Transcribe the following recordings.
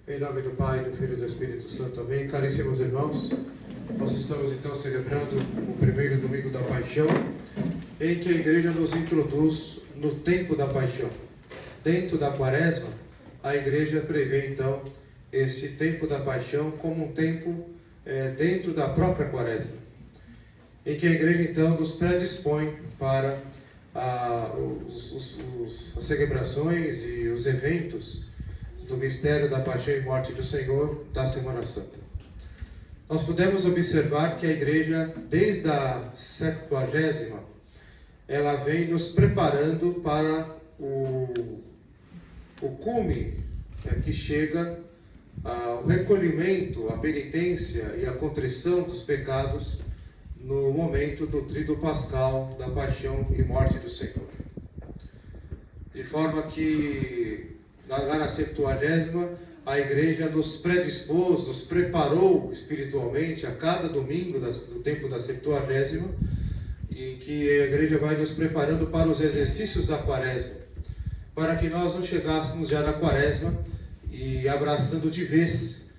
Em nome do Pai, do Filho e do Espírito Santo, amém. Caríssimos irmãos, nós estamos então celebrando o primeiro domingo da Paixão, em que a Igreja nos introduz no tempo da Paixão. Dentro da Quaresma, a Igreja prevê então esse tempo da Paixão como um tempo dentro da própria Quaresma, em que a Igreja então nos predispõe para as celebrações e os eventos do mistério da Paixão e Morte do Senhor da Semana Santa. Nós podemos observar que a Igreja, desde a 70ª, ela vem nos preparando para o cume que chega ao recolhimento, a penitência e a contrição dos pecados no momento do Tríduo Pascal da Paixão e Morte do Senhor. De forma que lá na 70ª, a Igreja nos predispôs, nos preparou espiritualmente a cada domingo do tempo da 70ª, em que a Igreja vai nos preparando para os exercícios da Quaresma, para que nós não chegássemos já na Quaresma e abraçando de vez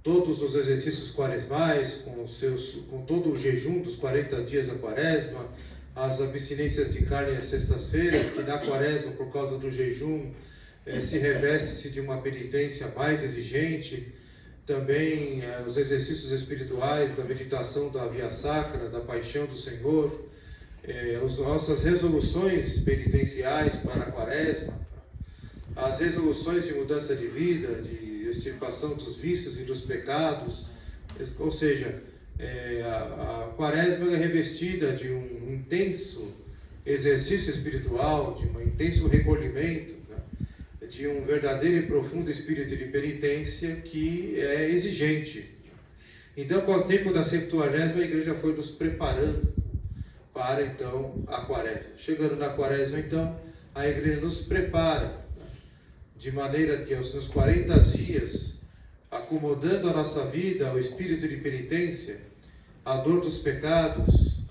todos os exercícios quaresmais, com todo o jejum dos 40 dias da Quaresma, as abstinências de carne às sextas-feiras, que na Quaresma, por causa do jejum, se reveste-se de uma penitência mais exigente, também os exercícios espirituais da meditação da Via Sacra, da Paixão do Senhor, as nossas resoluções penitenciais para a Quaresma, as resoluções de mudança de vida, de extirpação dos vícios e dos pecados, ou seja, a Quaresma é revestida de um intenso exercício espiritual, de um intenso recolhimento, de um verdadeiro e profundo espírito de penitência que é exigente. Então, com o tempo da 70ª, a Igreja foi nos preparando para, então, a Quaresma. Chegando na Quaresma, então, a Igreja nos prepara, de maneira que nos 40 dias, acomodando a nossa vida ao espírito de penitência, à dor dos pecados,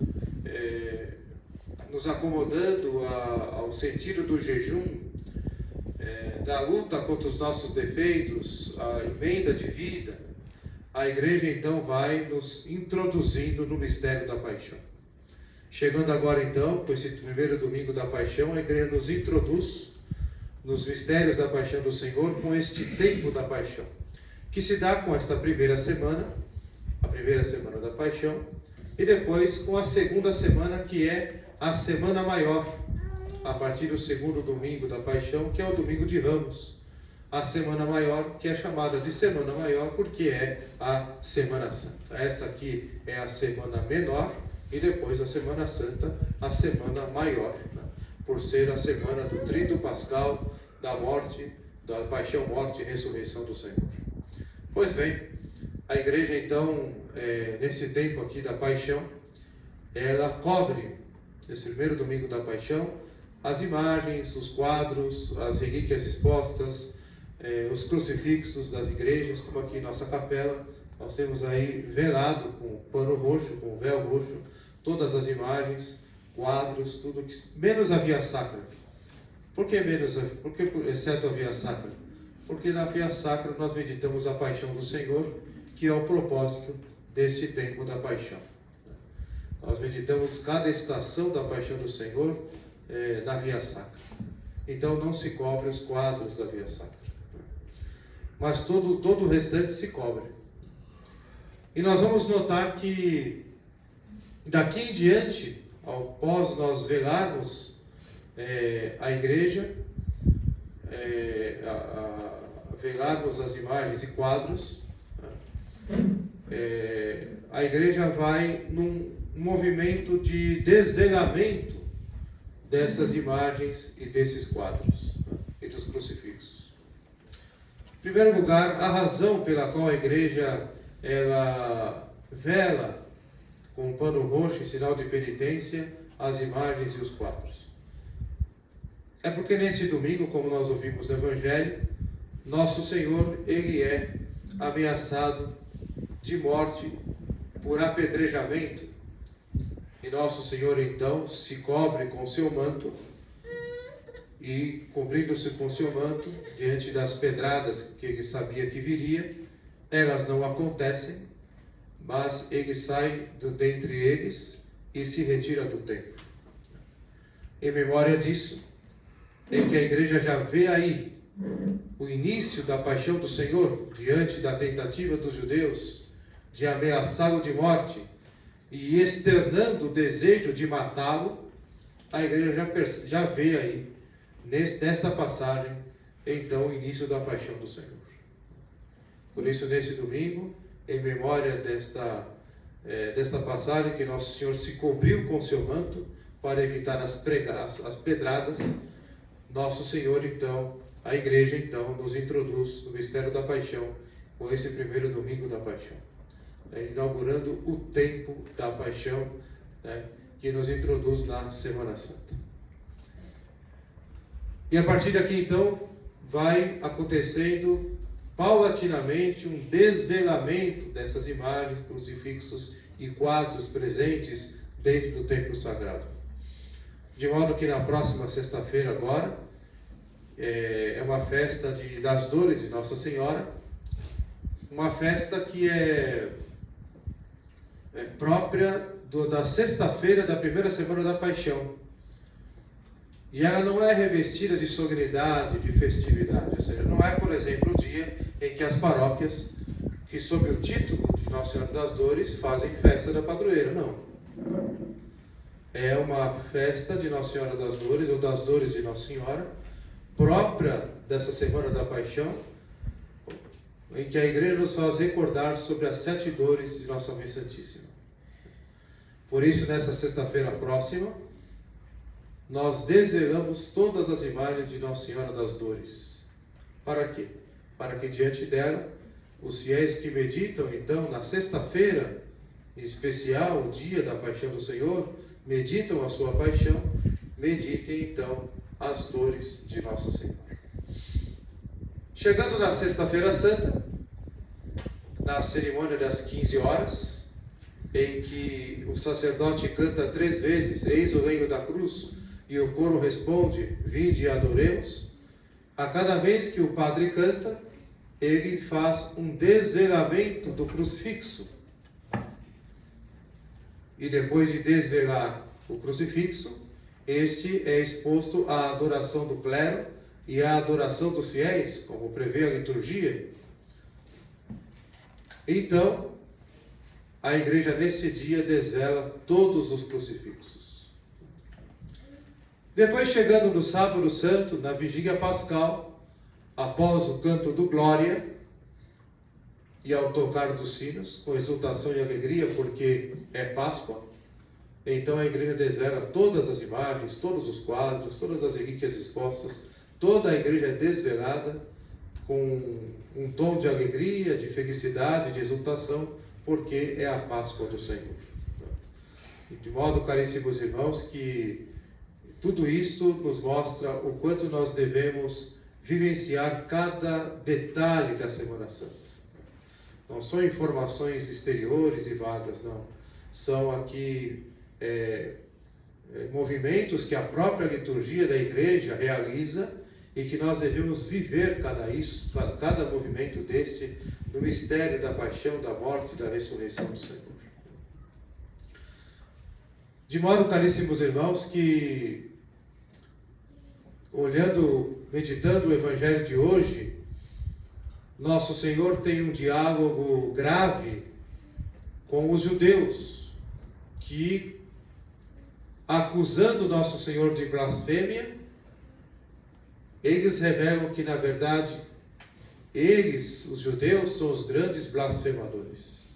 nos acomodando ao sentido do jejum, da luta contra os nossos defeitos, a emenda de vida, a Igreja então vai nos introduzindo no mistério da Paixão. Chegando agora então, com esse primeiro domingo da Paixão, a Igreja nos introduz nos mistérios da Paixão do Senhor com este tempo da Paixão, que se dá com esta primeira semana, a primeira semana da Paixão, e depois com a segunda semana, que é a Semana Maior, a partir do segundo domingo da Paixão, que é o domingo de Ramos. A Semana Maior, que é chamada de Semana Maior porque é a Semana Santa. Esta aqui é a Semana Menor e depois a Semana Santa, a Semana Maior, por ser a semana do Tríduo Pascal, da morte, da Paixão, Morte e Ressurreição do Senhor. Pois bem, a Igreja então, nesse tempo aqui da Paixão, ela cobre, nesse primeiro domingo da Paixão, as imagens, os quadros, as relíquias expostas, os crucifixos das igrejas, como aqui em nossa capela, nós temos aí velado com pano roxo, com véu roxo, todas as imagens, quadros, tudo que, menos a Via Sacra. Por que exceto a Via Sacra? Porque na Via Sacra nós meditamos a Paixão do Senhor, que é o propósito deste tempo da Paixão. Nós meditamos cada estação da Paixão do Senhor na Via Sacra. Então não se cobre os quadros da Via Sacra, mas todo o restante se cobre. E nós vamos notar que daqui em diante, após nós velarmos a Igreja, velarmos as imagens e quadros, a Igreja vai num movimento de desvelamento dessas imagens e desses quadros, e dos crucifixos. Em primeiro lugar, a razão pela qual a Igreja ela vela com um pano roxo em sinal de penitência as imagens e os quadros. É porque nesse domingo, como nós ouvimos no Evangelho, nosso Senhor, ele é ameaçado de morte por apedrejamento. E nosso Senhor então se cobre com seu manto e cobrindo-se com seu manto, diante das pedradas que ele sabia que viria, elas não acontecem, mas ele sai dentre eles e se retira do templo. Em memória disso, em que a igreja já vê aí o início da paixão do Senhor, diante da tentativa dos judeus de ameaçá-lo de morte e externando o desejo de matá-lo, a igreja já vê aí, nesta passagem, então, o início da paixão do Senhor. Por isso, nesse domingo, em memória desta passagem, que Nosso Senhor se cobriu com seu manto para evitar as pedradas, Nosso Senhor, então, a igreja, então, nos introduz no mistério da paixão, com esse primeiro domingo da paixão, inaugurando o tempo da paixão, que nos introduz na Semana Santa. E a partir daqui, então, vai acontecendo paulatinamente um desvelamento dessas imagens, crucifixos e quadros presentes dentro do templo sagrado. De modo que na próxima sexta-feira agora, é uma festa das dores de Nossa Senhora, uma festa que é própria da sexta-feira da primeira semana da Paixão. E ela não é revestida de solenidade, de festividade. Ou seja, não é, por exemplo, o dia em que as paróquias, que sob o título de Nossa Senhora das Dores, fazem festa da padroeira. Não. É uma festa de Nossa Senhora das Dores, ou das Dores de Nossa Senhora, própria dessa Semana da Paixão, em que a igreja nos faz recordar sobre as 7 dores de Nossa Mãe Santíssima. Por isso, nessa sexta-feira próxima, nós desvelamos todas as imagens de Nossa Senhora das Dores. Para quê? Para que diante dela, os fiéis que meditam, então, na sexta-feira, em especial, o dia da paixão do Senhor, meditam a sua paixão, meditem, então, as dores de Nossa Senhora. Chegando na Sexta-feira Santa, na cerimônia das 15 horas, em que o sacerdote canta 3 vezes, eis o lenho da cruz, e o coro responde, vinde e adoremos, a cada vez que o padre canta, ele faz um desvelamento do crucifixo. E depois de desvelar o crucifixo, este é exposto à adoração do clero e à adoração dos fiéis, como prevê a liturgia. Então, a igreja nesse dia desvela todos os crucifixos. Depois, chegando no Sábado Santo, na Vigília Pascal, após o canto do Glória e ao tocar dos sinos, com exultação e alegria, porque é Páscoa, então a igreja desvela todas as imagens, todos os quadros, todas as relíquias expostas, toda a igreja é desvelada com um tom de alegria, de felicidade, de exultação, porque é a Páscoa do Senhor. De modo, caríssimos irmãos, que tudo isto nos mostra o quanto nós devemos vivenciar cada detalhe da Semana Santa. Não são informações exteriores e vagas, não. São aqui movimentos que a própria liturgia da igreja realiza e que nós devemos viver cada movimento deste no mistério da paixão, da morte e da ressurreição do Senhor. De modo, caríssimos irmãos, que meditando o Evangelho de hoje, Nosso Senhor tem um diálogo grave com os judeus, que, acusando Nosso Senhor de blasfêmia, eles revelam que, na verdade, eles, os judeus, são os grandes blasfemadores.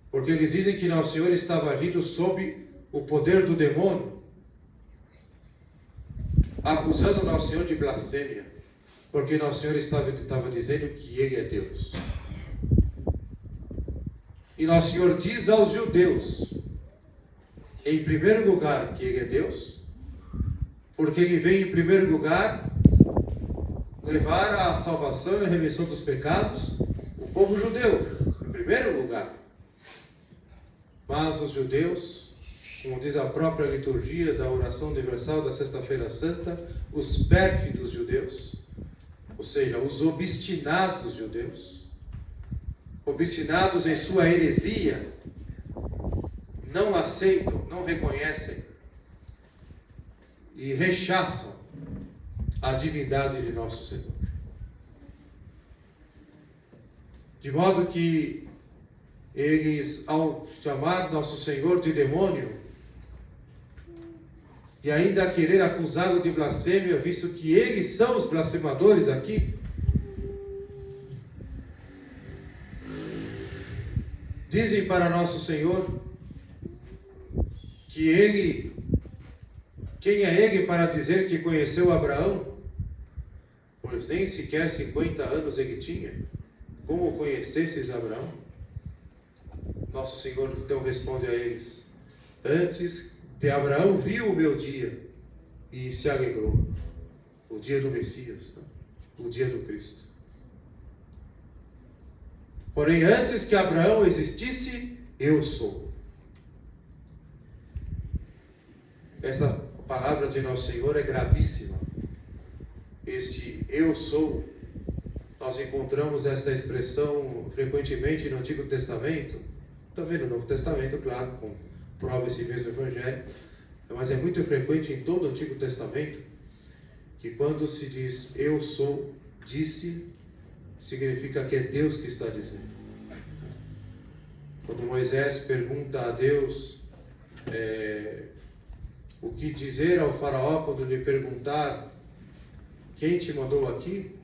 Porque eles dizem que Nosso Senhor estava agindo sob o poder do demônio, acusando Nosso Senhor de blasfêmia, porque Nosso Senhor estava dizendo que Ele é Deus. E Nosso Senhor diz aos judeus, em primeiro lugar, que Ele é Deus, porque Ele vem em primeiro lugar levar à salvação e à remissão dos pecados o povo judeu, em primeiro lugar. Mas os judeus como diz a própria liturgia da oração universal da Sexta-feira Santa, os pérfidos judeus, ou seja, os obstinados judeus, obstinados em sua heresia, não aceitam, não reconhecem e rechaçam a divindade de nosso Senhor. De modo que eles, ao chamar nosso Senhor de demônio, e ainda querer acusá-lo de blasfêmia, visto que eles são os blasfemadores aqui, dizem para nosso Senhor que ele, quem é ele para dizer que conheceu Abraão? Pois nem sequer 50 anos ele tinha. Como conhecesses Abraão? Nosso Senhor então responde a eles: antes de Abraão viu o meu dia e se alegrou. O dia do Messias, o dia do Cristo. Porém, antes que Abraão existisse, eu sou. Esta palavra de nosso Senhor é gravíssima. Este eu sou, nós encontramos esta expressão frequentemente no Antigo Testamento, também no Novo Testamento, claro, com prova esse mesmo Evangelho, mas é muito frequente em todo o Antigo Testamento, que quando se diz eu sou, disse, significa que é Deus que está dizendo. Quando Moisés pergunta a Deus o que dizer ao faraó quando lhe perguntar quem te mandou aqui,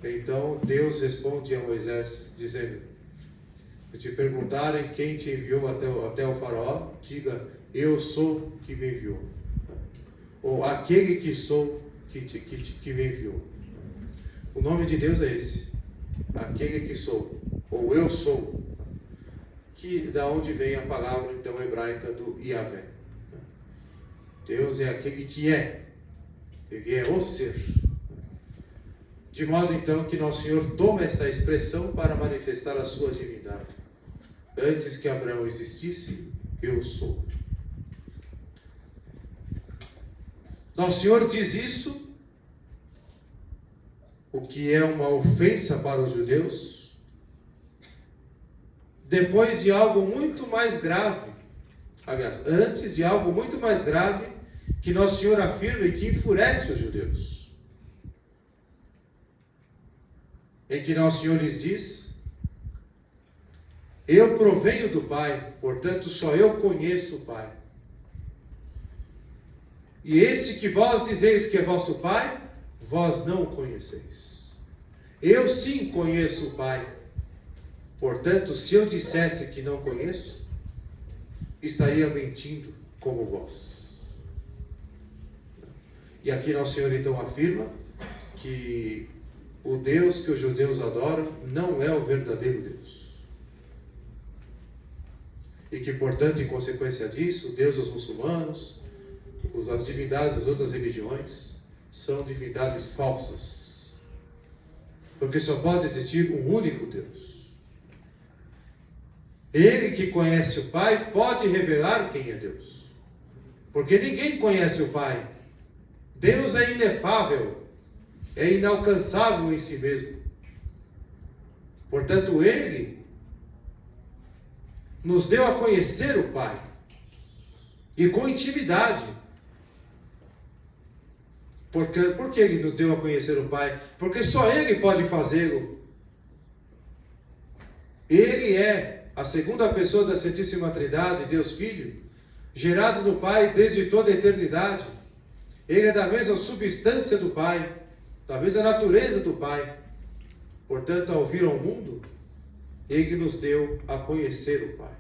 então Deus responde a Moisés dizendo: se te perguntarem quem te enviou até o faraó, diga: eu sou que me enviou, ou aquele que sou que me enviou. O nome de Deus é esse, aquele que sou, ou eu sou, que da onde vem a palavra então hebraica do Yahvé. Deus é aquele que é, ele é o ser. De modo então que nosso Senhor toma essa expressão para manifestar a sua divindade. Antes que Abraão existisse, eu sou. Nosso Senhor diz isso, o que é uma ofensa para os judeus, depois de algo muito mais grave. Aliás, antes de algo muito mais grave que nosso Senhor afirma e que enfurece os judeus. Em que nosso Senhor lhes diz: eu provenho do Pai, portanto só eu conheço o Pai. E este que vós dizeis que é vosso Pai, vós não o conheceis. Eu sim conheço o Pai. Portanto, se eu dissesse que não conheço, estaria mentindo como vós. E aqui nosso Senhor então afirma que o Deus que os judeus adoram não é o verdadeiro Deus. E que, portanto, em consequência disso, o Deus dos muçulmanos, as divindades das outras religiões, são divindades falsas. Porque só pode existir um único Deus. Ele que conhece o Pai pode revelar quem é Deus. Porque ninguém conhece o Pai. Deus é inefável, é inalcançável em si mesmo. Portanto, Ele nos deu a conhecer o Pai, e com intimidade. Por que Ele nos deu a conhecer o Pai? Porque só Ele pode fazê-lo. Ele é a segunda pessoa da Santíssima Trindade, Deus Filho, gerado do Pai desde toda a eternidade. Ele é da mesma substância do Pai, da mesma natureza do Pai. Portanto, ao vir ao mundo, Ele nos deu a conhecer o Pai.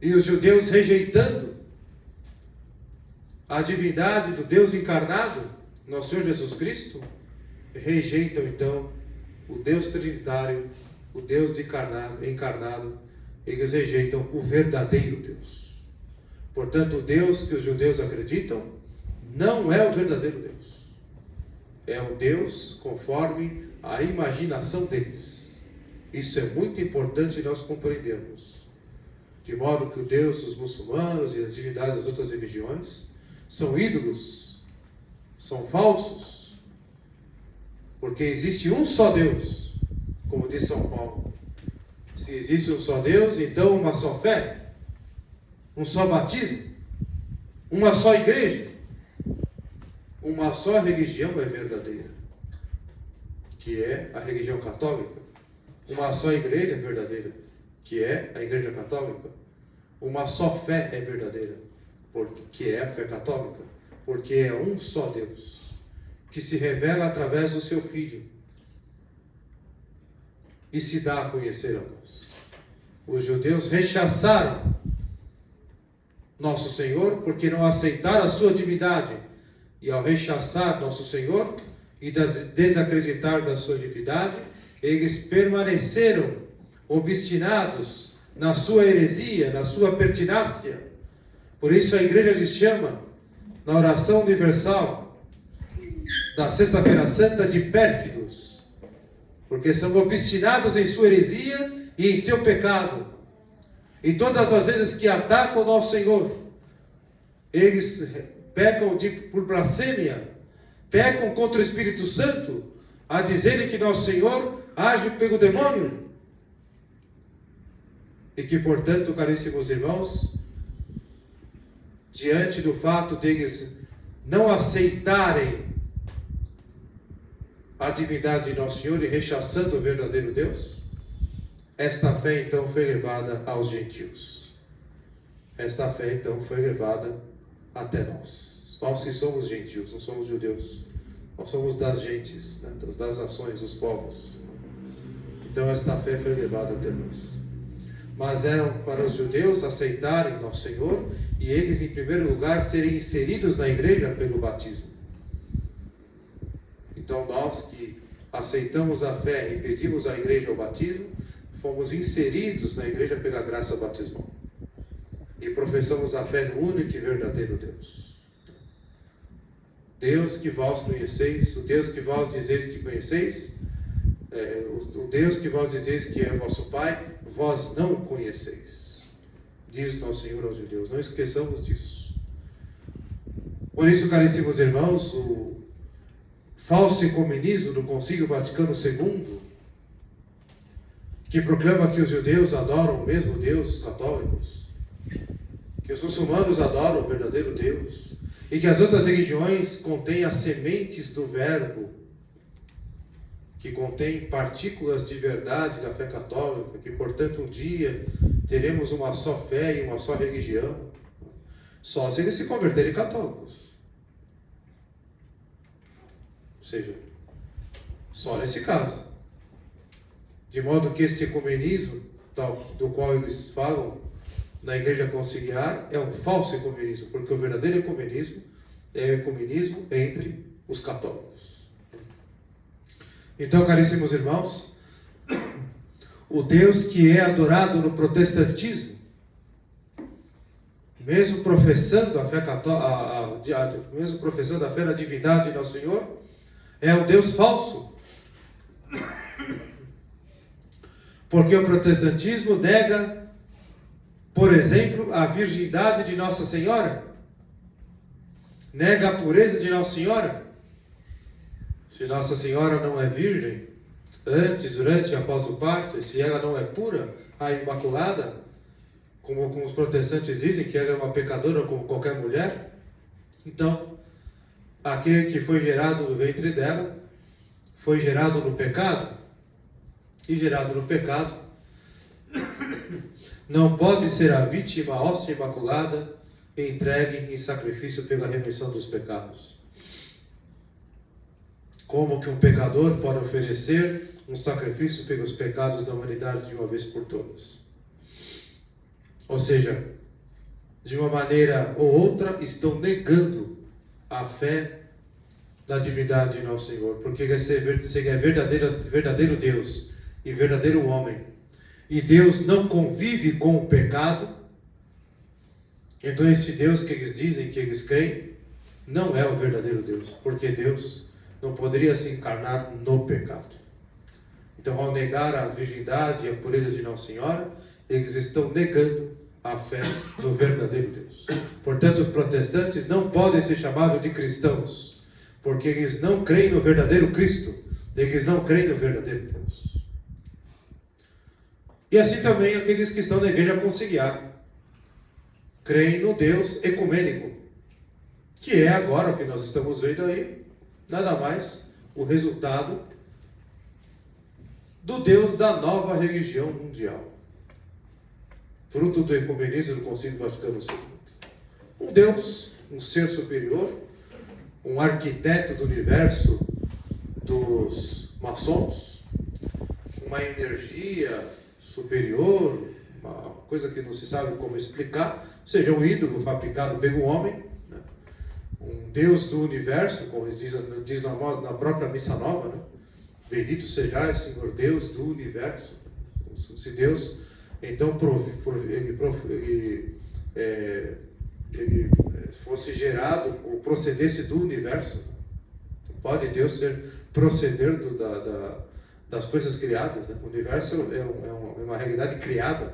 E os judeus, rejeitando a divindade do Deus encarnado, nosso Senhor Jesus Cristo, rejeitam então o Deus trinitário, o Deus encarnado, eles rejeitam o verdadeiro Deus. Portanto, o Deus que os judeus acreditam não é o verdadeiro Deus. É o Deus conforme a imaginação deles. Isso é muito importante nós compreendermos. De modo que o Deus dos muçulmanos e as divindades das outras religiões são ídolos, são falsos, porque existe um só Deus, como diz São Paulo. Se existe um só Deus, então uma só fé, um só batismo, uma só igreja, uma só religião é verdadeira, que é a religião católica. Uma só igreja é verdadeira, que é a igreja católica. Uma só fé é verdadeira, que é a fé católica, porque é um só Deus, que se revela através do seu Filho e se dá a conhecer a nós. Os judeus rechaçaram nosso Senhor porque não aceitaram a sua divindade, e ao rechaçar nosso Senhor e desacreditar da sua divindade, eles permaneceram obstinados na sua heresia, na sua pertinácia. Por isso a igreja lhes chama, na oração universal da Sexta-feira Santa, de pérfidos, porque são obstinados em sua heresia e em seu pecado. E todas as vezes que atacam o nosso Senhor, eles pecam por blasfêmia, pecam contra o Espírito Santo, a dizerem que nosso Senhor age pelo demônio. E que, portanto, caríssimos irmãos, diante do fato deles não aceitarem a divindade de nosso Senhor e rechaçando o verdadeiro Deus, esta fé então foi levada aos gentios. Esta fé então foi levada até nós. Nós que somos gentios, não somos judeus. Nós somos das gentes, né? Das nações, dos povos. Então esta fé foi levada até nós. Mas eram para os judeus aceitarem nosso Senhor e eles, em primeiro lugar, serem inseridos na igreja pelo batismo. Então nós que aceitamos a fé e pedimos à igreja o batismo, fomos inseridos na igreja pela graça batismal. E professamos a fé no único e verdadeiro Deus. Deus que vós conheceis, o Deus que vós dizeis que conheceis, o Deus que vós dizeis que é vosso Pai, vós não conheceis. Diz nosso Senhor aos judeus. Não esqueçamos disso. Por isso, caríssimos irmãos, o falso ecumenismo do Concílio Vaticano II, que proclama que os judeus adoram o mesmo Deus, os católicos, que os muçulmanos adoram o verdadeiro Deus, e que as outras religiões contêm as sementes do verbo, que contém partículas de verdade da fé católica, que, portanto, um dia teremos uma só fé e uma só religião, só se eles se converterem católicos. Ou seja, só nesse caso. De modo que este ecumenismo, do qual eles falam na igreja conciliar, é um falso ecumenismo, porque o verdadeiro ecumenismo é o ecumenismo entre os católicos. Então, caríssimos irmãos, o Deus que é adorado no protestantismo, mesmo professando a fé católica, mesmo professando a fé na divindade de nosso Senhor, é um Deus falso. Porque o protestantismo nega, por exemplo, a virgindade de Nossa Senhora, nega a pureza de Nossa Senhora. Se Nossa Senhora não é virgem, antes, durante e após o parto, e se ela não é pura, a imaculada, como os protestantes dizem que ela é uma pecadora como qualquer mulher, então, aquele que foi gerado no ventre dela, foi gerado no pecado, e gerado no pecado, não pode ser a vítima, a hóstia imaculada, entregue em sacrifício pela remissão dos pecados. Como que um pecador pode oferecer um sacrifício pelos pecados da humanidade de uma vez por todas? Ou seja, de uma maneira ou outra, estão negando a fé da divindade de nosso Senhor, porque ele é verdadeiro Deus e verdadeiro homem, e Deus não convive com o pecado. Então esse Deus que eles dizem que eles creem não é o verdadeiro Deus, porque Deus não poderia se encarnar no pecado. Então, ao negar a virgindade e a pureza de Nossa Senhora, eles estão negando a fé no verdadeiro Deus. Portanto, os protestantes não podem ser chamados de cristãos, porque eles não creem no verdadeiro Cristo, eles não creem no verdadeiro Deus. E assim também aqueles que estão na igreja conciliar, creem no Deus ecumênico, que é agora o que nós estamos vendo aí, nada mais o resultado do Deus da nova religião mundial, fruto do ecumenismo do Concílio Vaticano II. Um Deus, um ser superior, um arquiteto do universo dos maçons, uma energia superior, uma coisa que não se sabe como explicar, ou seja, um ídolo fabricado pelo homem, né? Um Deus do universo, como diz na própria Missa Nova, né? Bendito sejais, Senhor Deus do universo. Se Deus, então, ele fosse gerado, ou procedesse do universo, pode Deus proceder das coisas criadas, né? O universo é uma realidade criada, né?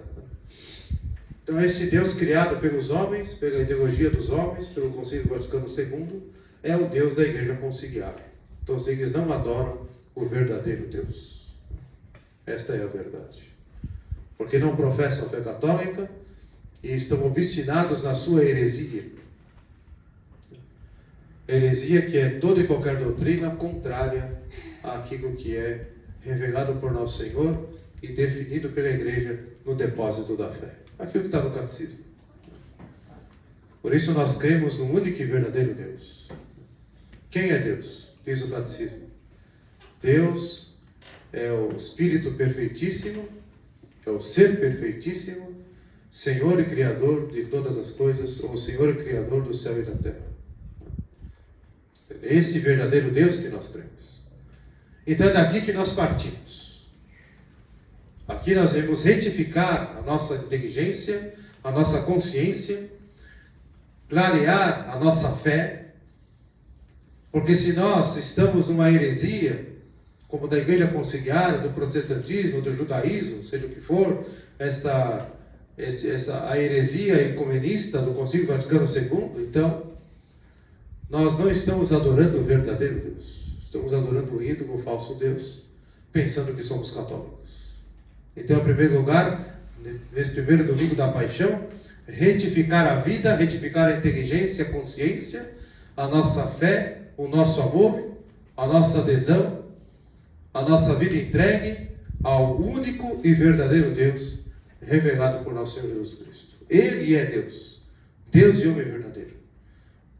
Então, esse Deus criado pelos homens, pela ideologia dos homens, pelo Concílio Vaticano II, é o Deus da Igreja Conciliar. Então, eles não adoram o verdadeiro Deus. Esta é a verdade. Porque não professam a fé católica e estão obstinados na sua heresia. Heresia que é toda e qualquer doutrina contrária àquilo que é revelado por nosso Senhor e definido pela Igreja no depósito da fé. Aquilo que está no catecismo. Por isso nós cremos no único e verdadeiro Deus. Quem é Deus? Diz o catecismo. Deus é o Espírito perfeitíssimo, é o Ser perfeitíssimo, Senhor e Criador de todas as coisas, ou Senhor e Criador do céu e da terra. É esse verdadeiro Deus que nós cremos. Então é daqui que nós partimos. Aqui nós vamos retificar a nossa inteligência, a nossa consciência, clarear a nossa fé, porque se nós estamos numa heresia, como da igreja conciliar, do protestantismo, do judaísmo, seja o que for, a heresia ecumenista do Concílio Vaticano II, então, nós não estamos adorando o verdadeiro Deus. Estamos adorando o ídolo, o falso Deus, pensando que somos católicos. Então, em primeiro lugar, nesse primeiro domingo da paixão, retificar a vida, retificar a inteligência, a consciência, a nossa fé, o nosso amor, a nossa adesão, a nossa vida entregue ao único e verdadeiro Deus revelado por nosso Senhor Jesus Cristo. Ele é Deus, Deus e homem verdadeiro.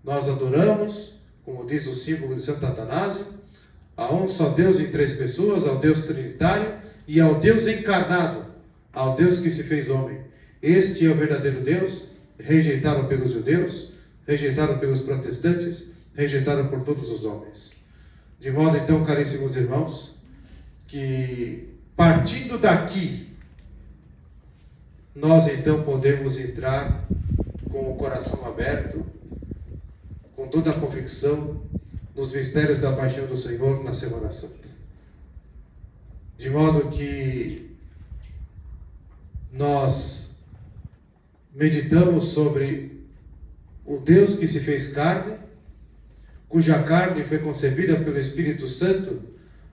Nós adoramos, como diz o símbolo de Santo Atanásio, a um só Deus em três pessoas, ao Deus trinitário e ao Deus encarnado, ao Deus que se fez homem. Este é o verdadeiro Deus, rejeitado pelos judeus, rejeitado pelos protestantes, rejeitado por todos os homens. De modo então, caríssimos irmãos, que partindo daqui, nós então podemos entrar com o coração aberto, com toda a convicção, nos mistérios da paixão do Senhor na Semana Santa. De modo que nós meditamos sobre o Deus que se fez carne, cuja carne foi concebida pelo Espírito Santo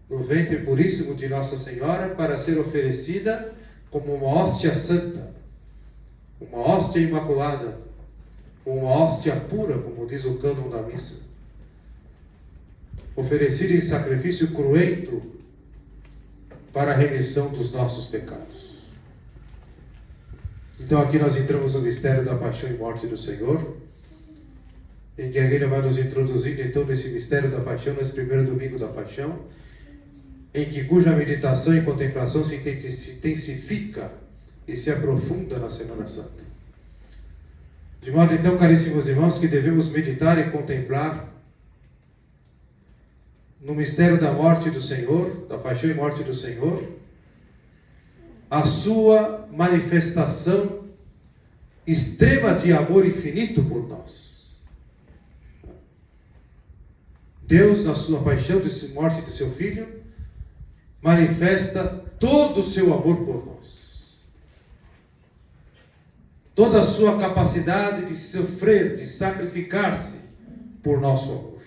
no ventre puríssimo de Nossa Senhora para ser oferecida como uma hóstia santa, uma hóstia imaculada, uma hóstia pura, como diz o cânon da missa, oferecida em sacrifício cruento para a remissão dos nossos pecados. Então aqui nós entramos no mistério da paixão e morte do Senhor, em que a igreja vai nos introduzindo então nesse mistério da paixão, nesse primeiro domingo da paixão, cuja meditação e contemplação se intensifica e se aprofunda na Semana Santa. De modo então, caríssimos irmãos, que devemos meditar e contemplar no mistério da morte do Senhor, da paixão e morte do Senhor, a sua manifestação extrema de amor infinito por nós. Deus, na sua paixão e morte de seu Filho, manifesta todo o seu amor por nós. toda a sua capacidade de sofrer, de sacrificar-se por nosso amor.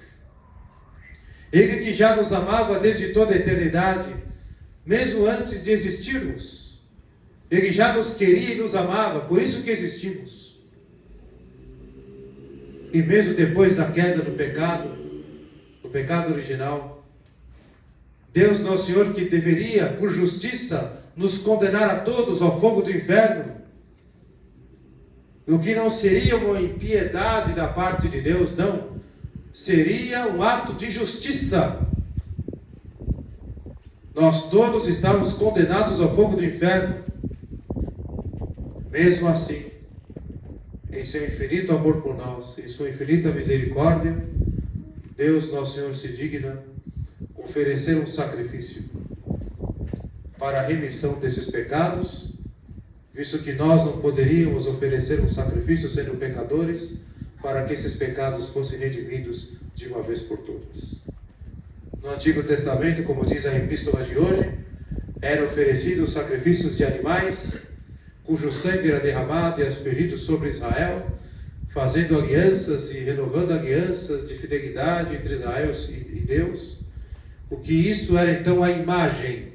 Ele que já nos amava desde toda a eternidade, mesmo antes de existirmos. Ele já nos queria e nos amava, por isso que existimos. E mesmo depois da queda do pecado original, Deus nosso Senhor, que deveria, por justiça, nos condenar a todos ao fogo do inferno, o que não seria uma impiedade da parte de Deus, não, seria um ato de justiça. Nós todos estávamos condenados ao fogo do inferno. Mesmo assim, em seu infinito amor por nós, em sua infinita misericórdia, Deus nosso Senhor se digna oferecer um sacrifício para a remissão desses pecados, visto que nós não poderíamos oferecer um sacrifício sendo pecadores, para que esses pecados fossem redimidos de uma vez por todas. No Antigo Testamento, como diz a epístola de hoje, eram oferecidos sacrifícios de animais, cujo sangue era derramado e aspergido sobre Israel, fazendo alianças e renovando alianças de fidelidade entre Israel e Deus. O que isso era então a imagem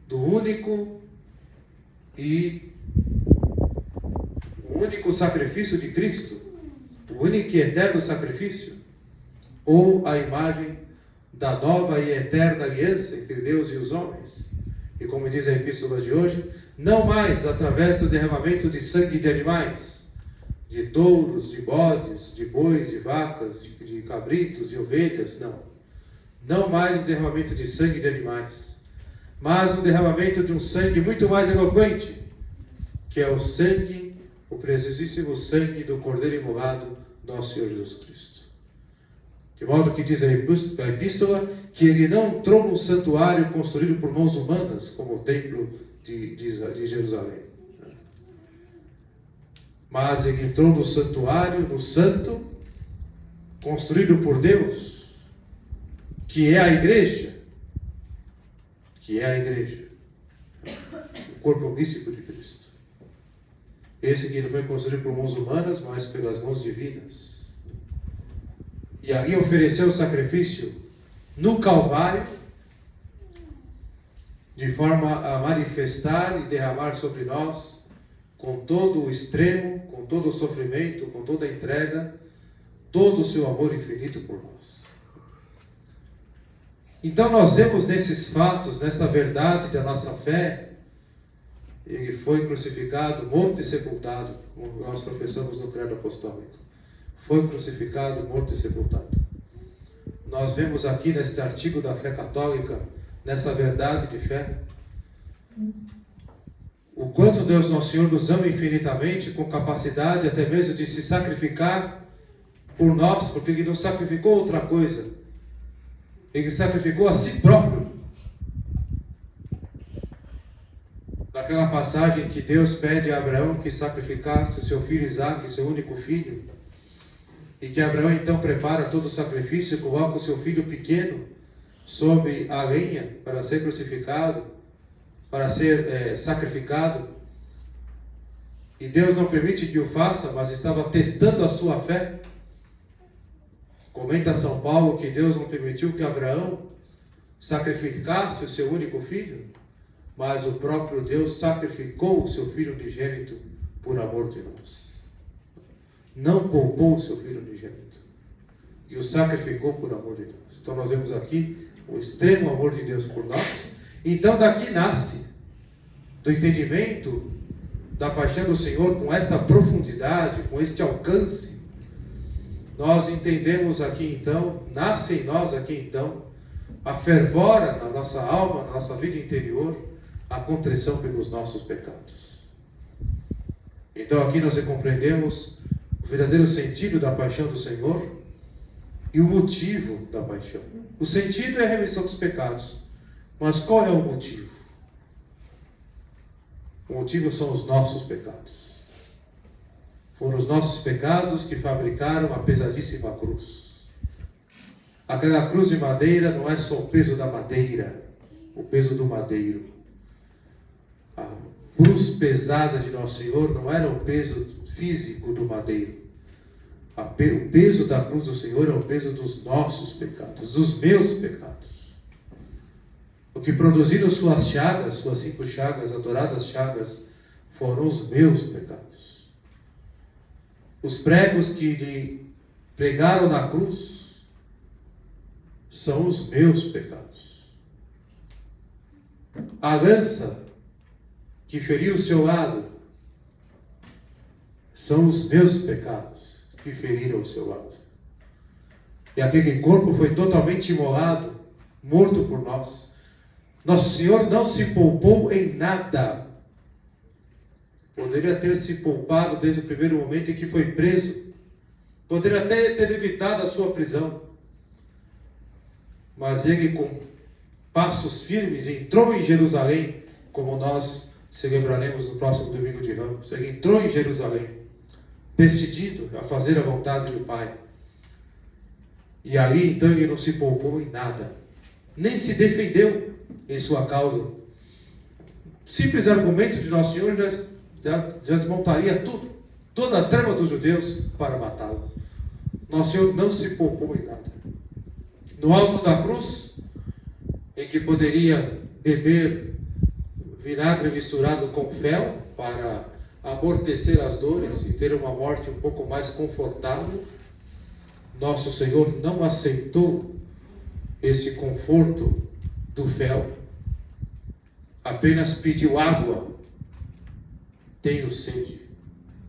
do único sacrifício de Cristo, o único e eterno sacrifício, ou a imagem da nova e eterna aliança entre Deus e os homens. E como diz a epístola de hoje, não mais através do derramamento de sangue de animais, de touros, de bodes, de bois, de vacas, de cabritos, de ovelhas, não mais o derramamento de sangue de animais, mas o derramamento de um sangue muito mais eloquente, que é o sangue, o preciosíssimo sangue do Cordeiro imolado, nosso Senhor Jesus Cristo. De modo que diz a epístola, que ele não entrou num santuário construído por mãos humanas, como o templo de Jerusalém, mas ele entrou no santuário, no santo, construído por Deus, que é a igreja, o corpo místico de Cristo. Esse que não foi construído por mãos humanas, mas pelas mãos divinas. E ali ofereceu o sacrifício no Calvário, de forma a manifestar e derramar sobre nós, com todo o extremo, com todo o sofrimento, com toda a entrega, todo o seu amor infinito por nós. Então nós vemos nesses fatos, nesta verdade da nossa fé, ele foi crucificado, morto e sepultado, como nós professamos no credo apostólico. Foi crucificado, morto e sepultado. Nós vemos aqui neste artigo da fé católica, nessa verdade de fé, o quanto Deus nosso Senhor nos ama infinitamente, com capacidade até mesmo de se sacrificar por nós, porque Ele não sacrificou outra coisa. Ele sacrificou a si próprio. Naquela passagem que Deus pede a Abraão que sacrificasse o seu filho Isaque, seu único filho, e que Abraão então prepara todo o sacrifício e coloca o seu filho pequeno sobre a lenha para ser crucificado, para ser sacrificado, e Deus não permite que o faça, mas estava testando a sua fé. Comenta São Paulo que Deus não permitiu que Abraão sacrificasse o seu único filho, mas o próprio Deus sacrificou o seu Filho unigênito por amor de nós. Não poupou o seu Filho unigênito e o sacrificou por amor de Deus. Então nós vemos aqui o extremo amor de Deus por nós. Então daqui nasce, do entendimento da paixão do Senhor, com esta profundidade, com este alcance, nós entendemos aqui então, nasce em nós aqui então, a fervora na nossa alma, na nossa vida interior, a contrição pelos nossos pecados. Então aqui nós compreendemos o verdadeiro sentido da paixão do Senhor e o motivo da paixão. O sentido é a remissão dos pecados, mas qual é o motivo? O motivo são os nossos pecados. Foram os nossos pecados que fabricaram a pesadíssima cruz. Aquela cruz de madeira não é só o peso da madeira, o peso do madeiro. A cruz pesada de Nosso Senhor não era o peso físico do madeiro. O peso da cruz do Senhor é o peso dos nossos pecados, dos meus pecados. O que produziram suas chagas, suas 5 chagas, adoradas chagas, foram os meus pecados. Os pregos que lhe pregaram na cruz são os meus pecados. A lança que feriu o seu lado são os meus pecados que feriram o seu lado. E aquele corpo foi totalmente imolado, morto por nós. Nosso Senhor não se poupou em nada. Poderia ter se poupado desde o primeiro momento em que foi preso. Poderia até ter evitado a sua prisão. Mas ele, com passos firmes, entrou em Jerusalém, como nós celebraremos no próximo domingo de Ramos. Ele entrou em Jerusalém, decidido a fazer a vontade do Pai. E ali, então, ele não se poupou em nada. Nem se defendeu em sua causa. Simples argumento de Nosso Senhor já desmontaria tudo. Toda a trama dos judeus para matá-lo. Nosso Senhor não se poupou em nada. No alto da cruz, em que poderia beber vinagre misturado com fel para amortecer as dores e ter uma morte um pouco mais confortável, Nosso Senhor não aceitou esse conforto do fel, apenas pediu água. Tenho sede,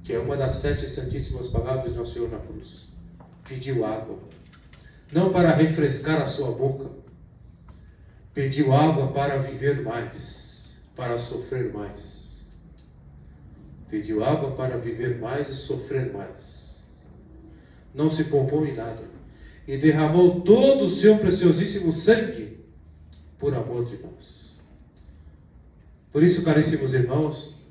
que é uma das 7 santíssimas palavras de Nosso Senhor na cruz. Pediu água, não para refrescar a sua boca, pediu água para viver mais, para sofrer mais. Pediu água para viver mais e sofrer mais. Não se poupou em nada. E derramou todo o seu preciosíssimo sangue por amor de nós. Por isso, caríssimos irmãos,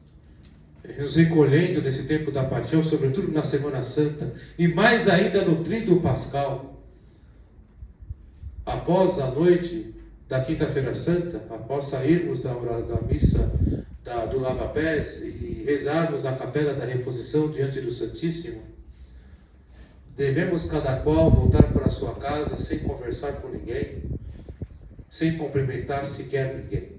nos recolhendo nesse tempo da paixão, sobretudo na Semana Santa, e mais ainda no Tríduo Pascal, após a noite da Quinta-feira Santa, após sairmos da missa do lava-pés e rezarmos na capela da reposição diante do Santíssimo, devemos cada qual voltar para a sua casa sem conversar com ninguém, sem cumprimentar sequer ninguém.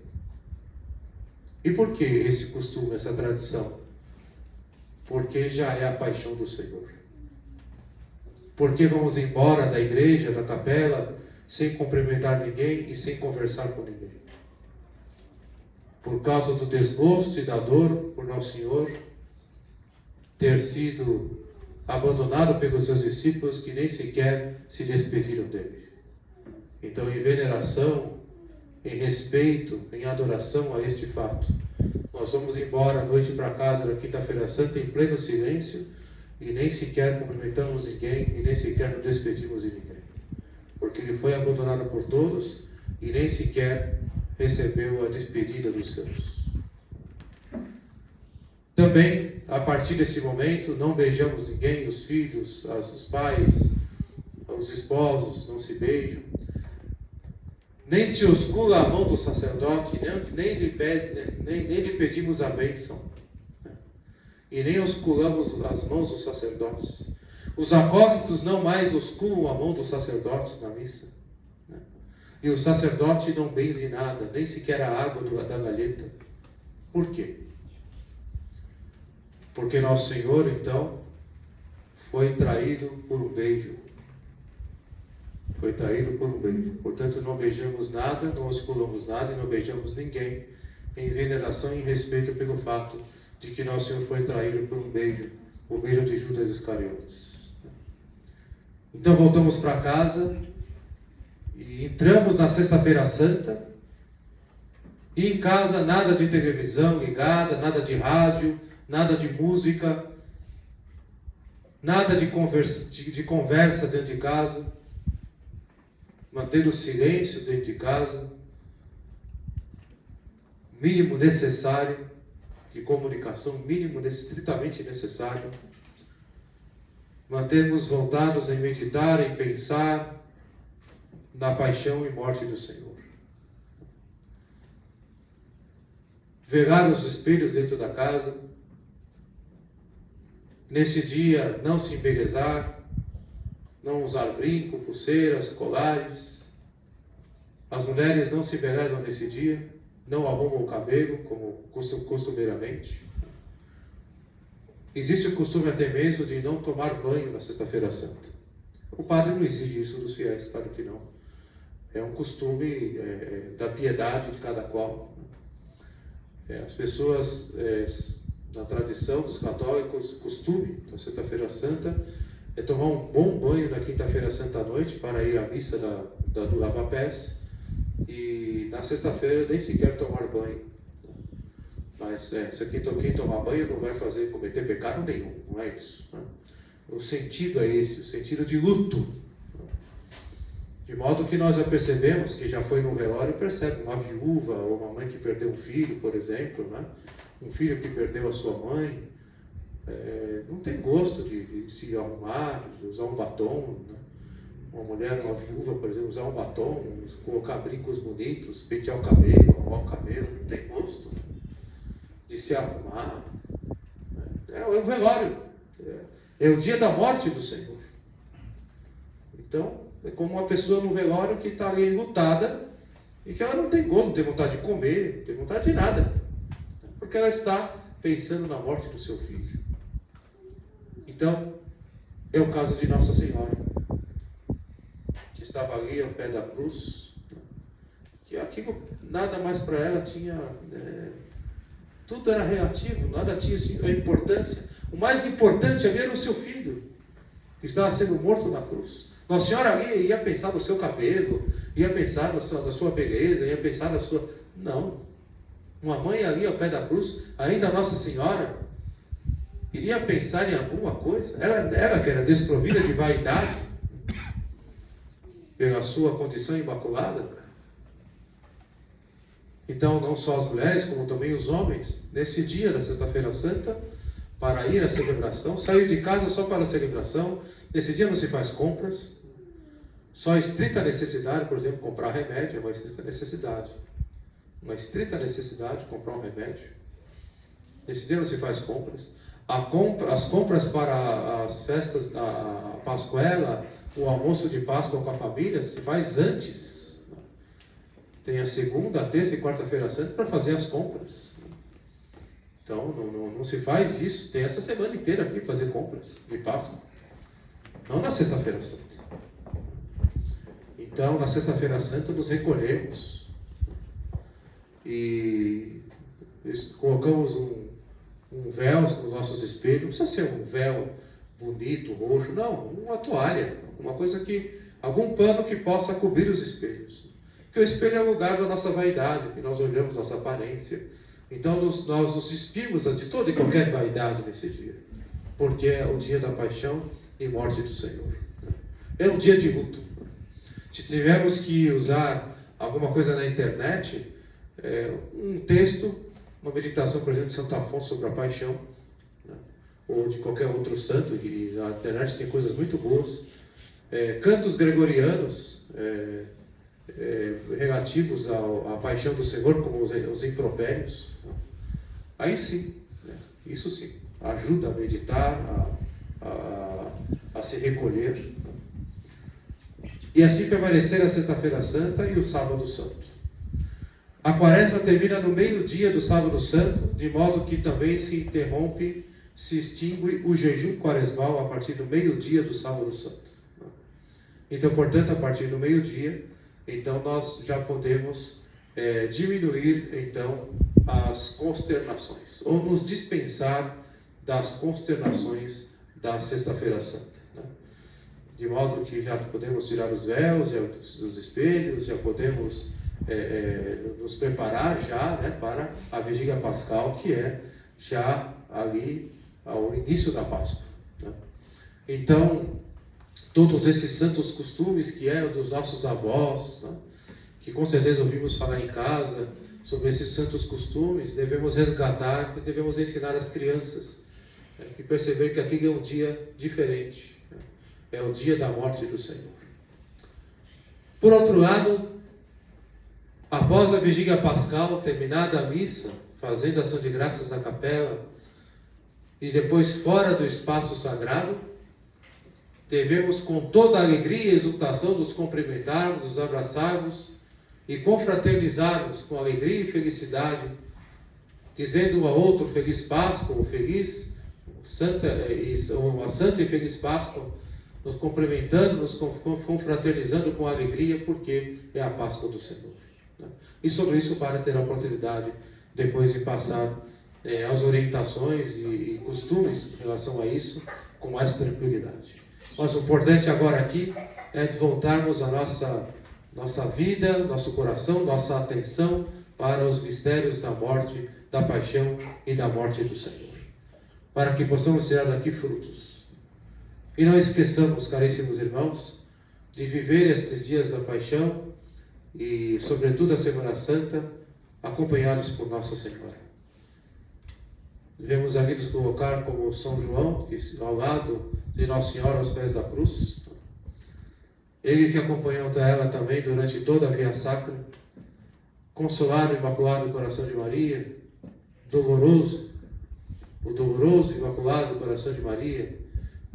E por que esse costume, essa tradição? Porque já é a paixão do Senhor. Porque vamos embora da igreja, da capela, sem cumprimentar ninguém e sem conversar com ninguém. Por causa do desgosto e da dor por Nosso Senhor ter sido abandonado pelos seus discípulos que nem sequer se despediram dele. Então, em veneração, em respeito, em adoração a este fato, nós vamos embora à noite para casa da Quinta-feira Santa em pleno silêncio e nem sequer cumprimentamos ninguém e nem sequer nos despedimos de ninguém. Porque ele foi abandonado por todos e nem sequer recebeu a despedida dos seus. Também, a partir desse momento, não beijamos ninguém, os filhos, os pais, os esposos não se beijam. Nem se oscula a mão do sacerdote, nem lhe pedimos a bênção. E nem osculamos as mãos dos sacerdotes. Os acólitos não mais osculam a mão dos sacerdotes na missa. E o sacerdote não benze nada, nem sequer a água da galheta. Por quê? Porque Nosso Senhor, então, foi traído por um beijo. Foi traído por um beijo. Portanto, não beijamos nada, não osculamos nada e não beijamos ninguém, em veneração e em respeito pelo fato de que Nosso Senhor foi traído por um beijo, o beijo de Judas Iscariotes. Então voltamos para casa e entramos na Sexta-feira Santa, e em casa nada de televisão ligada, nada de rádio, nada de música, nada de conversa dentro de casa, manter o silêncio dentro de casa, mínimo necessário de comunicação, mínimo estritamente necessário, mantermos voltados em meditar, em pensar na paixão e morte do Senhor. velar os espelhos dentro da casa. Nesse dia, não se embelezar, não usar brinco, pulseiras, colares. As mulheres não se embelezam nesse dia, não arrumam o cabelo, como costumeiramente. Existe o costume até mesmo de não tomar banho na Sexta-feira Santa. O padre não exige isso dos fiéis, claro que não. É um costume da piedade de cada qual. As pessoas, na tradição dos católicos, costume da Sexta-feira Santa é tomar um bom banho na Quinta-feira Santa à noite para ir à missa do lava-pés, e na sexta-feira nem sequer tomar banho. Mas quem tomar banho não vai cometer pecado nenhum, não é isso, né? O sentido é esse, o sentido de luto. De modo que nós já percebemos, que já foi no velório, percebe uma viúva ou uma mãe que perdeu um filho, por exemplo, né? Um filho que perdeu a sua mãe, não tem gosto de se arrumar, de usar um batom, né? Uma mulher, uma viúva, por exemplo, usar um batom, colocar brincos bonitos, pentear o cabelo, arrumar o cabelo, não tem gosto de se arrumar. É o velório, é o dia da morte do Senhor. Então, é como uma pessoa no velório que está ali enlutada e que ela não tem gosto, não tem vontade de comer, não tem vontade de nada, porque ela está pensando na morte do seu filho. Então, é o caso de Nossa Senhora, que estava ali ao pé da cruz, que aquilo, nada mais para ela tinha, tudo era relativo, nada tinha a importância. O mais importante ali era o seu filho, que estava sendo morto na cruz. Nossa Senhora ali ia pensar no seu cabelo, ia pensar na sua beleza, ia pensar na sua... Não. Uma mãe ali ao pé da cruz, ainda Nossa Senhora, iria pensar em alguma coisa? Ela que era desprovida de vaidade, pela sua condição imaculada. Então, não só as mulheres, como também os homens, nesse dia da Sexta-feira Santa, para ir à celebração, sair de casa só para a celebração. Nesse dia não se faz compras, só estrita necessidade, por exemplo, comprar remédio, é uma estrita necessidade. Uma estrita necessidade, comprar um remédio. Nesse dia não se faz compras. As compras para as festas da Pascuela, o almoço de Páscoa com a família, se faz antes. Tem a segunda, a terça e quarta-feira santa para fazer as compras. Então, não se faz isso. Tem essa semana inteira aqui fazer compras de Páscoa. Não na Sexta-feira Santa. Então, na Sexta-feira Santa, nos recolhemos e colocamos um véu nos nossos espelhos. Não precisa ser um véu bonito, roxo, não. Uma toalha, algum pano que possa cobrir os espelhos. Porque o espelho é o lugar da nossa vaidade, que nós olhamos nossa aparência. Então, nós nos despimos de toda e qualquer vaidade nesse dia, porque é o dia da paixão e morte do Senhor. É um dia de luto. Se tivermos que usar alguma coisa na internet, um texto, uma meditação, por exemplo, de Santo Afonso sobre a paixão, né? Ou de qualquer outro santo, e na internet tem coisas muito boas, cantos gregorianos, relativos à paixão do Senhor, como os impropérios, né? Aí sim, né? Isso sim, ajuda a meditar, a se recolher, e assim permanecer a Sexta-feira Santa e o Sábado Santo. A Quaresma termina no meio-dia do Sábado Santo, de modo que também se extingue o jejum quaresmal a partir do meio-dia do Sábado Santo. Então, portanto, a partir do meio-dia, então nós já podemos diminuir então as consternações, ou nos dispensar das consternações da Sexta-feira Santa, né? De modo que já podemos tirar os véus dos espelhos, já podemos nos preparar já, né, para a Vigília Pascal, que é já ali ao início da Páscoa, né? Então, todos esses santos costumes que eram dos nossos avós, né, que com certeza ouvimos falar em casa sobre esses santos costumes, devemos resgatar e devemos ensinar as crianças, né, e perceber que aquele é um dia diferente, né? É o dia da morte do Senhor. Por outro lado, após a Vigília Pascal, terminada a missa, fazendo ação de graças na capela, e depois fora do espaço sagrado, devemos com toda a alegria e exultação nos cumprimentarmos, nos abraçarmos e confraternizarmos com alegria e felicidade, dizendo um ao outro feliz Páscoa, ou uma santa e feliz Páscoa, nos cumprimentando, nos confraternizando com alegria, porque é a Páscoa do Senhor. E sobre isso o Padre terá a oportunidade depois de passar as orientações e costumes em relação a isso com mais tranquilidade. Mas o importante agora aqui é de voltarmos a nossa vida, nosso coração, nossa atenção para os mistérios da morte, da paixão e da morte do Senhor, para que possamos tirar daqui frutos. E não esqueçamos, caríssimos irmãos, de viver estes dias da paixão e, sobretudo, a Semana Santa, acompanhados por Nossa Senhora. Devemos aqui nos colocar como São João, ao lado de Nossa Senhora aos pés da cruz. Ele que acompanhou ela também durante toda a Via Sacra, consolar o Imaculado Coração de Maria, o doloroso e Imaculado Coração de Maria,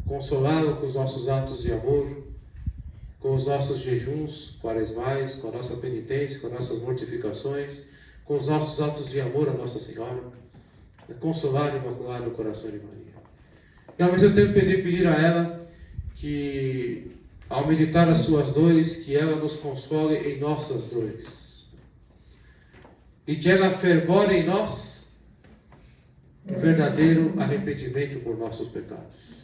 consolá-lo com os nossos atos de amor, com os nossos jejuns quaresmais, com a nossa penitência, com as nossas mortificações, com os nossos atos de amor a Nossa Senhora, consolar o Imaculado Coração de Maria. E ao mesmo tempo pedir a ela que, ao meditar as suas dores, que ela nos console em nossas dores. E que ela fervore em nós o verdadeiro arrependimento por nossos pecados.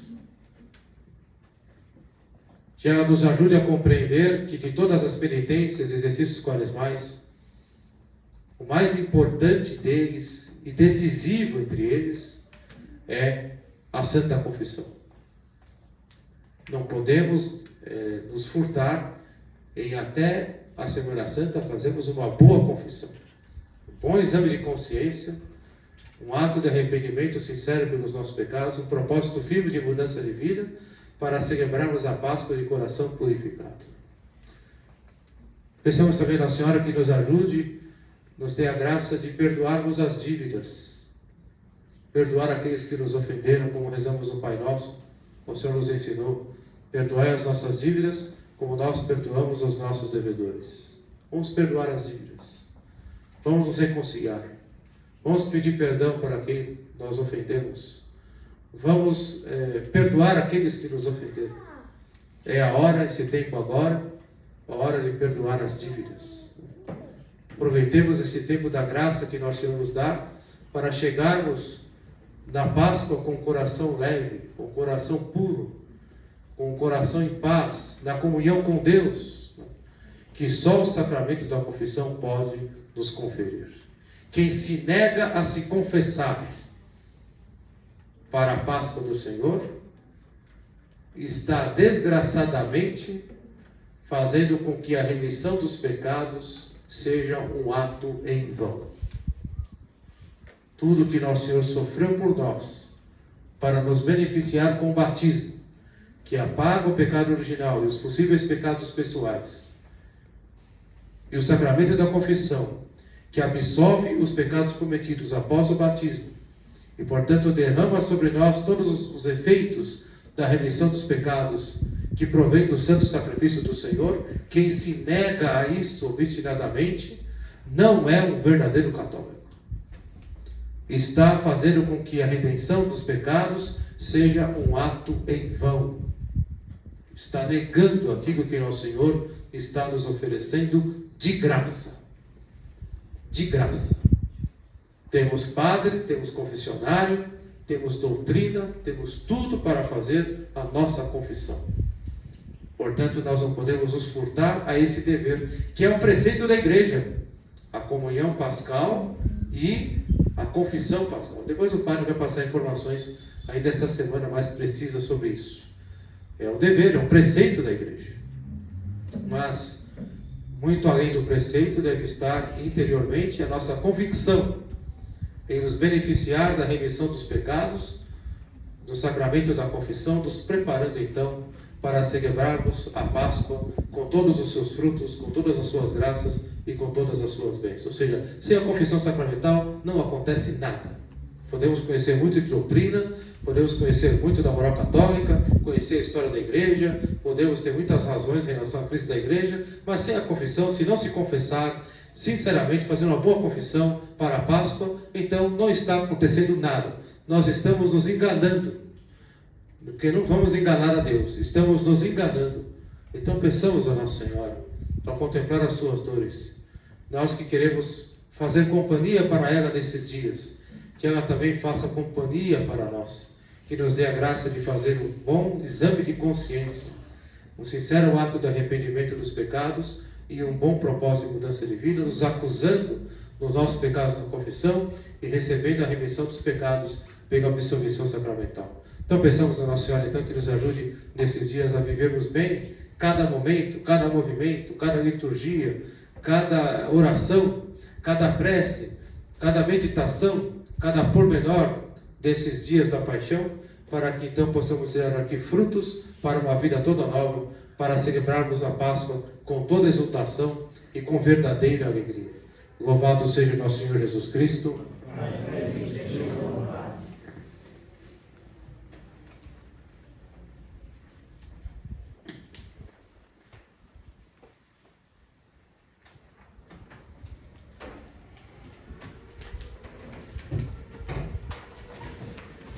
Que ela nos ajude a compreender que de todas as penitências e exercícios quaresmais, o mais importante deles e decisivo entre eles é a Santa Confissão. Não podemos nos furtar em até a Semana Santa fazermos uma boa confissão, um bom exame de consciência, um ato de arrependimento sincero pelos nossos pecados, um propósito firme de mudança de vida, para celebrarmos a Páscoa de coração purificado. Pensamos também na Senhora que nos ajude, nos dê a graça de perdoarmos as dívidas, perdoar aqueles que nos ofenderam, como rezamos no Pai Nosso. O Senhor nos ensinou: perdoai as nossas dívidas, como nós perdoamos aos nossos devedores. Vamos perdoar as dívidas, vamos nos reconciliar, vamos pedir perdão para quem nós ofendemos, vamos perdoar aqueles que nos ofenderam. É a hora, esse tempo agora, a hora de perdoar as dívidas. Aproveitemos esse tempo da graça que nosso Senhor nos dá para chegarmos na Páscoa com o coração leve, com o coração puro, com o coração em paz, na comunhão com Deus, que só o sacramento da confissão pode nos conferir. Quem se nega a se confessar para a Páscoa do Senhor está desgraçadamente fazendo com que a remissão dos pecados seja um ato em vão. Tudo que nosso Senhor sofreu por nós para nos beneficiar com o batismo, que apaga o pecado original e os possíveis pecados pessoais, e o sacramento da confissão, que absolve os pecados cometidos após o batismo, e portanto derrama sobre nós todos os efeitos da remissão dos pecados que provém do santo sacrifício do Senhor. Quem se nega a isso obstinadamente não é um verdadeiro católico. Está fazendo com que a redenção dos pecados seja um ato em vão. Está negando aquilo que nosso Senhor está nos oferecendo de graça. De graça. Temos padre, temos confessionário, temos doutrina, temos tudo para fazer a nossa confissão. Portanto, nós não podemos nos furtar a esse dever, que é um preceito da igreja, a comunhão pascal e a confissão pascal. Depois o padre vai passar informações ainda esta semana mais precisas sobre isso. É um dever, é um preceito da igreja. Mas, muito além do preceito, deve estar interiormente a nossa convicção em nos beneficiar da remissão dos pecados, do sacramento da confissão, nos preparando então para celebrarmos a Páscoa com todos os seus frutos, com todas as suas graças e com todas as suas bênçãos. Ou seja, sem a confissão sacramental não acontece nada. Podemos conhecer muito de doutrina, podemos conhecer muito da moral católica, conhecer a história da igreja, podemos ter muitas razões em relação à crise da igreja, mas sem a confissão, se não se confessar, sinceramente, fazer uma boa confissão para a Páscoa, então não está acontecendo nada. Nós estamos nos enganando, porque não vamos enganar a Deus, estamos nos enganando. Então peçamos a Nossa Senhora, ao contemplar as suas dores, nós que queremos fazer companhia para ela nesses dias, que ela também faça companhia para nós, que nos dê a graça de fazer um bom exame de consciência, um sincero ato de arrependimento dos pecados e um bom propósito de mudança de vida, nos acusando dos nossos pecados na confissão e recebendo a remissão dos pecados pela absolvição sacramental. Então pensamos a Nossa Senhora então que nos ajude nesses dias a vivermos bem cada momento, cada movimento, cada liturgia, cada oração, cada prece, cada meditação, cada pormenor desses dias da paixão, para que então possamos ter aqui frutos para uma vida toda nova, para celebrarmos a Páscoa com toda exultação e com verdadeira alegria. Louvado seja o nosso Senhor Jesus Cristo.